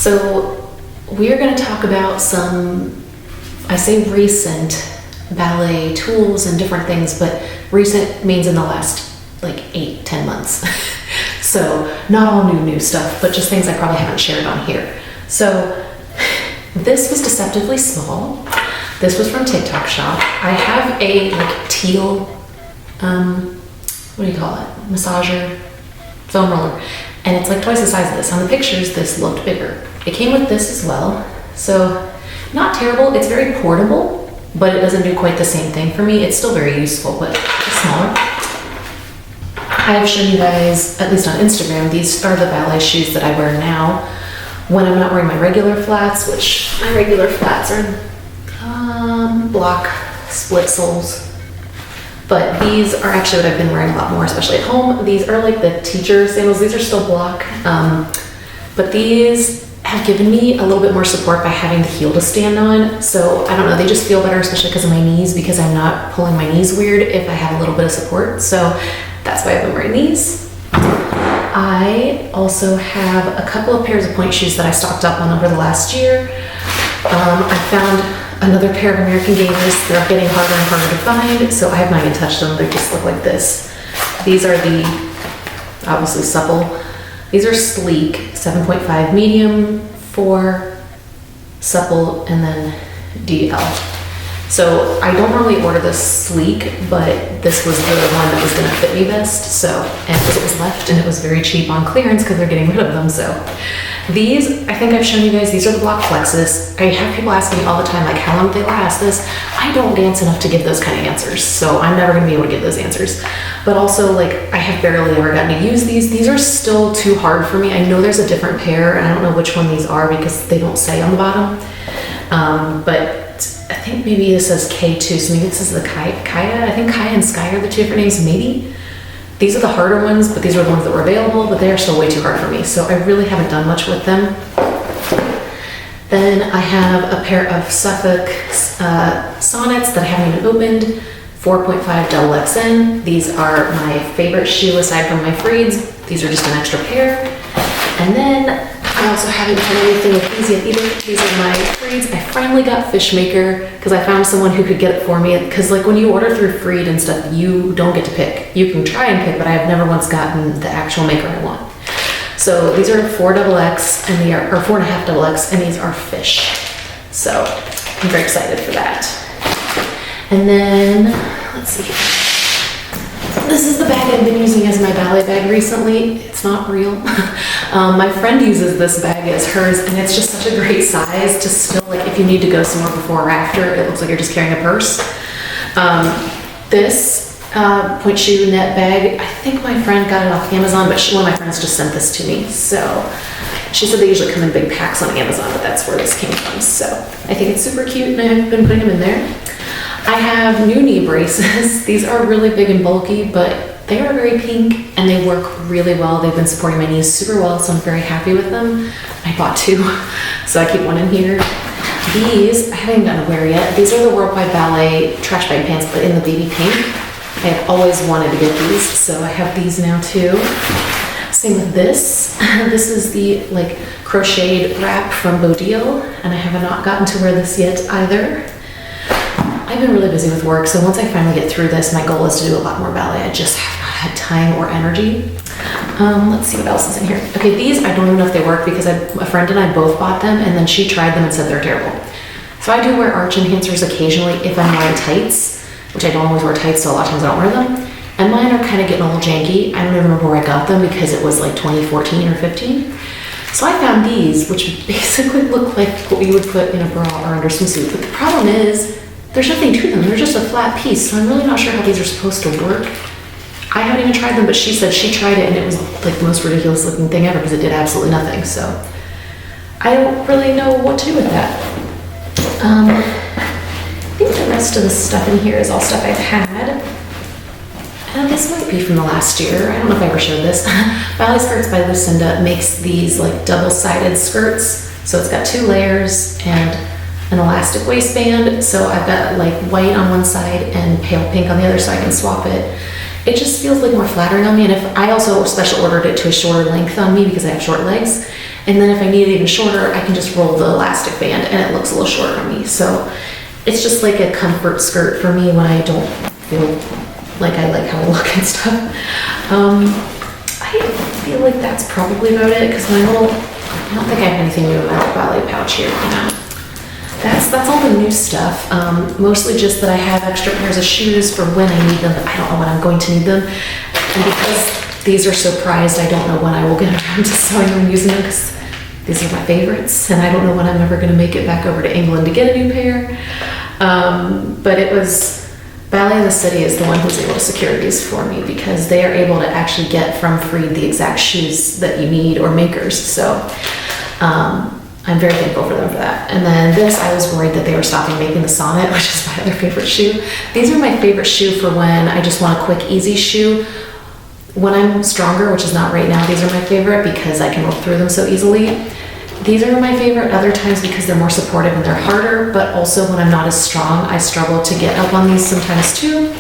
So we're going to talk about some, I say recent ballet tools and different things, but recent means in the last like 8-10 months. So not all new stuff, but just things I probably haven't shared on here. So this was deceptively small. This was from TikTok Shop. I have a like teal, what do you call it? Massager foam roller. And it's like twice the size of this. On the pictures, this looked bigger. It came with this as well. So not terrible. It's very portable, but it doesn't do quite the same thing for me. It's still very useful, but it's smaller. I have shown you guys, at least on Instagram, these are the ballet shoes that I wear now when I'm not wearing my regular flats, which my regular flats are block split soles. But these are actually what I've been wearing a lot more, especially at home. These are like the teacher sandals. These are still block, but these have given me a little bit more support by having the heel to stand on. So I don't know, they just feel better, especially because of my knees, because I'm not pulling my knees weird if I have a little bit of support. So that's why I've been wearing these. I also have a couple of pairs of pointe shoes that I stocked up on over the last year. I found another pair of American Gainers. They're getting harder and harder to find, so I have not even touched them. They just look like this. These are the, obviously supple. These are sleek, 7.5 medium, 4 supple, and then DL. So I don't normally order this sleek, but this was the one that was gonna fit me best. So, and because it was left and it was very cheap on clearance because they're getting rid of them. So these, I think I've shown you guys, these are the block flexes. I have people asking me all the time, like, how long do they last this? I don't dance enough to give those kind of answers. So I'm never gonna be able to give those answers. But also, like, I have barely ever gotten to use these. These are still too hard for me. I know there's a different pair, and I don't know which one these are because they don't say on the bottom. But I think maybe this says K2, so maybe this is the Kaya. I think Kaya and Sky are the two different names, maybe. These are the harder ones, but these are the ones that were available, but they are still way too hard for me, so I really haven't done much with them. Then I have a pair of Suffolk Sonnets that I haven't even opened, 4.5 double XN. These are my favorite shoe aside from my Freeds. These are just an extra pair. And then I also haven't done anything with these yet either. These are my Freeds. I finally got Fishmaker because I found someone who could get it for me. Because like when you order through Freed and stuff, you don't get to pick. You can try and pick, but I have never once gotten the actual maker I want. So these are 4XX and they are, or 4.5 XX, and these are Fish. So I'm very excited for that. And then, let's see here. This is the bag I've been using as my ballet bag recently. It's not real. My friend uses this bag as hers, and it's just such a great size to still, like, if you need to go somewhere before or after, it looks like you're just carrying a purse. This pointe shoe net bag, I think my friend got it off Amazon, but one of my friends just sent this to me. So she said they usually come in big packs on Amazon, but that's where this came from. So I think it's super cute, and I've been putting them in there. I have new knee braces. These are really big and bulky, but they are very pink and they work really well. They've been supporting my knees super well, so I'm very happy with them. I bought 2, so I keep one in here. These, I haven't gotten to wear yet. These are the Worldwide Ballet trash bag pants, but in the baby pink. I have always wanted to get these, so I have these now too. Same with this. This is the like crocheted wrap from Bodile, and I have not gotten to wear this yet either. I've been really busy with work, so once I finally get through this, my goal is to do a lot more ballet. I just have not had time or energy. Let's see what else is in here. Okay, these, I don't even know if they work because a friend and I both bought them, and then she tried them and said they're terrible. So I do wear arch enhancers occasionally if I'm wearing tights, which I don't always wear tights, so a lot of times I don't wear them. And mine are kind of getting a little janky. I don't even remember where I got them because it was like 2014 or 15. So I found these, which basically look like what you would put in a bra or under swimsuit. But the problem is, there's nothing to them. They're just a flat piece, so I'm really not sure how these are supposed to work. I haven't even tried them, but she said she tried it and it was like the most ridiculous looking thing ever because it did absolutely nothing. So I don't really know what to do with that. I think the rest of the stuff in here is all stuff I've had. And this might be from the last year. I don't know if I ever showed this. Ballet Skirts by Lucinda makes these like double-sided skirts. So it's got 2 layers and an elastic waistband. So I've got like white on one side and pale pink on the other, so I can swap it. It just feels like more flattering on me. And if I also special ordered it to a shorter length on me because I have short legs. And then if I need it even shorter, I can just roll the elastic band and it looks a little shorter on me. So it's just like a comfort skirt for me when I don't feel like I like how I look and stuff. I feel like that's probably about it, because I don't think I have anything new in my little ballet pouch here, you know. That's all the new stuff. Mostly just that I have extra pairs of shoes for when I need them, but I don't know when I'm going to need them. And because these are so prized, I don't know when I will get around to sewing them and using them, because these are my favorites, and I don't know when I'm ever gonna make it back over to England to get a new pair. But it was Ballet in the City is the one who's able to secure these for me, because they are able to actually get from Freed the exact shoes that you need, or makers. So I'm very thankful for them for that. And then this, I was worried that they were stopping making the Sonnet, which is my other favorite shoe. These are my favorite shoe for when I just want a quick, easy shoe. When I'm stronger, which is not right now, these are my favorite because I can roll through them so easily. These are my favorite other times because they're more supportive and they're harder, but also when I'm not as strong, I struggle to get up on these sometimes too.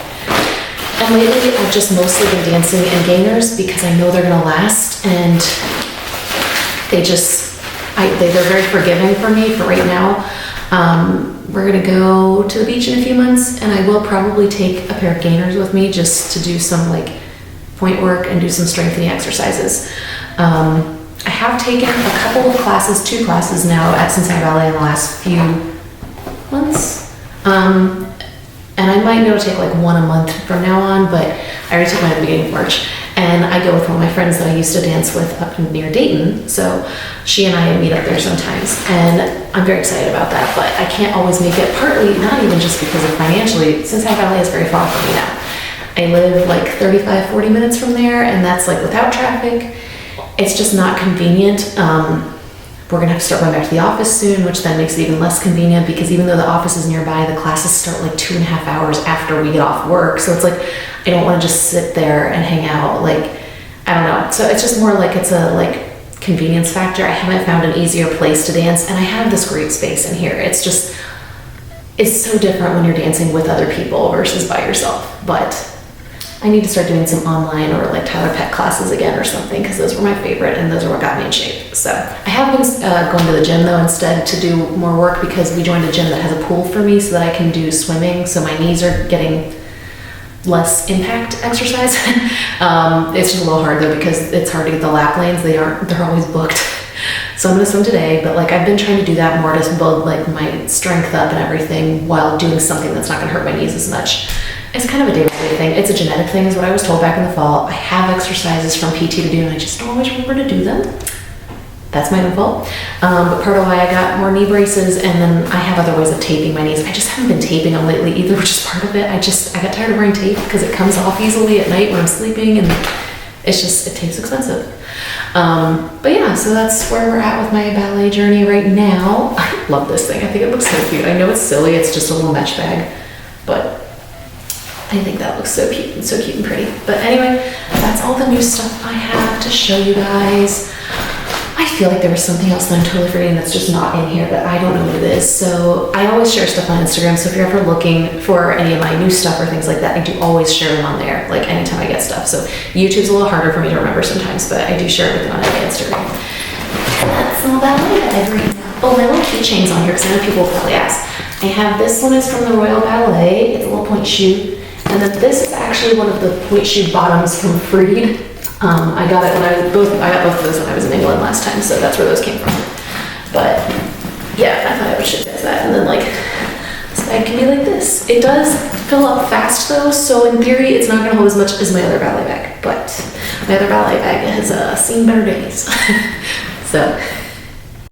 And lately, I've just mostly been dancing in gainers because I know they're gonna last, and they're very forgiving for me for right now. We're gonna go to the beach in a few months, and I will probably take a pair of gainers with me just to do some like point work and do some strengthening exercises. I have taken a couple of classes, 2 classes now at Cincinnati Ballet in the last few months. And I might be able to take like 1 a month from now on, but I already took mine at the beginning of March. And I go with one of my friends that I used to dance with up near Dayton. So she and I meet up there sometimes, and I'm very excited about that, but I can't always make it, partly not even just because of financially. Cincinnati Ballet is very far from me now. I live like 35, 40 minutes from there, and that's like without traffic. It's just not convenient. We're gonna have to start going back to the office soon, which then makes it even less convenient, because even though the office is nearby, the classes start like 2.5 hours after we get off work. So it's like, I don't wanna just sit there and hang out. Like, I don't know. So it's just more like it's a like convenience factor. I haven't found an easier place to dance, and I have this great space in here. It's so different when you're dancing with other people versus by yourself. But I need to start doing some online or like Tyler Peck classes again or something, because those were my favorite and those are what got me in shape. So I have been going to the gym though instead to do more work, because we joined a gym that has a pool for me so that I can do swimming. So my knees are getting less impact exercise. It's just a little hard though, because it's hard to get the lap lanes. They're always booked. So I'm gonna swim today, but like I've been trying to do that more to build like my strength up and everything while doing something that's not gonna hurt my knees as much. It's kind of a day-by-day thing. It's a genetic thing is what I was told back in the fall. I have exercises from PT to do, and I just don't always remember to do them. That's my own fault. But part of why I got more knee braces, and then I have other ways of taping my knees. I just haven't been taping them lately either, which is part of it. I got tired of wearing tape because it comes off easily at night when I'm sleeping, and it tastes expensive. But yeah, so that's where we're at with my ballet journey right now. I love this thing. I think it looks so cute. I know it's silly. It's just a little mesh bag, but I think that looks so cute and pretty. But anyway, that's all the new stuff I have to show you guys. I feel like there was something else that I'm totally forgetting that's just not in here, but I don't know what it is. So I always share stuff on Instagram. So if you're ever looking for any of my new stuff or things like that, I do always share them on there, like anytime I get stuff. So YouTube's a little harder for me to remember sometimes, but I do share everything on my Instagram. That's all that I have right now. Oh, my little keychains on here, because I know people will probably ask. I have this one is from the Royal Ballet. It's a little point shoe. And then this is actually one of the point shoe bottoms from Freed. I got it I got both of those when I was in England last time, so that's where those came from. But yeah, I thought I would show you guys that. And then like, this bag can be like this. It does fill up fast though, so in theory, it's not gonna hold as much as my other ballet bag, but my other ballet bag has seen better days. So